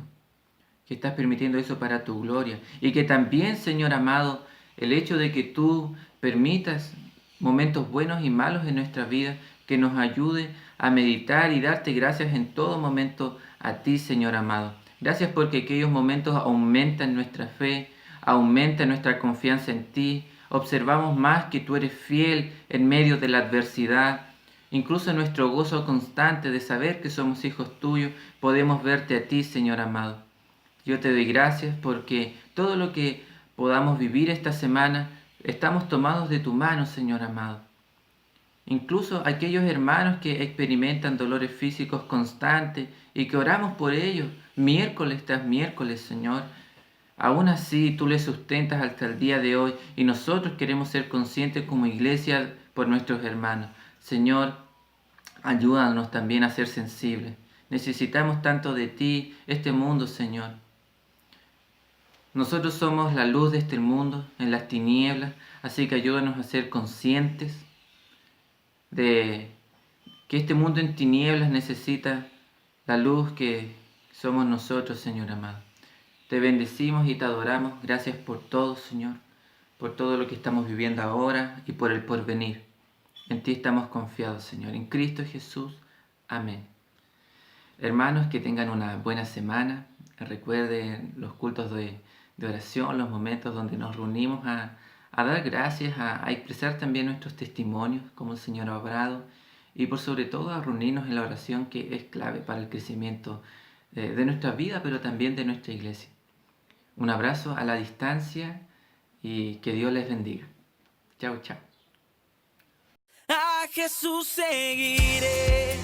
que estás permitiendo eso para tu gloria. Y que también, Señor amado, el hecho de que tú permitas momentos buenos y malos en nuestra vida, que nos ayude a meditar y darte gracias en todo momento a ti, Señor amado. Gracias porque aquellos momentos aumentan nuestra fe, aumentan nuestra confianza en ti. Observamos más que tú eres fiel en medio de la adversidad. Incluso en nuestro gozo constante de saber que somos hijos tuyos, podemos verte a ti, Señor amado. Yo te doy gracias porque todo lo que podamos vivir esta semana, estamos tomados de tu mano, Señor amado. Incluso aquellos hermanos que experimentan dolores físicos constantes y que oramos por ellos miércoles tras miércoles, Señor. Aún así, tú les sustentas hasta el día de hoy y nosotros queremos ser conscientes como iglesia por nuestros hermanos. Señor, ayúdanos también a ser sensibles. Necesitamos tanto de ti, este mundo, Señor. Nosotros somos la luz de este mundo, en las tinieblas, así que ayúdanos a ser conscientes de que este mundo en tinieblas necesita la luz que somos nosotros, Señor amado. Te bendecimos y te adoramos. Gracias por todo, Señor, por todo lo que estamos viviendo ahora y por el porvenir. En ti estamos confiados, Señor. En Cristo Jesús. Amén. Hermanos, que tengan una buena semana. Recuerden los cultos de oración, los momentos donde nos reunimos a dar gracias, a expresar también nuestros testimonios, como el Señor ha obrado, y por sobre todo a reunirnos en la oración, que es clave para el crecimiento de nuestra vida, pero también de nuestra iglesia. Un abrazo a la distancia y que Dios les bendiga. Chao, chao. A Jesús seguiré.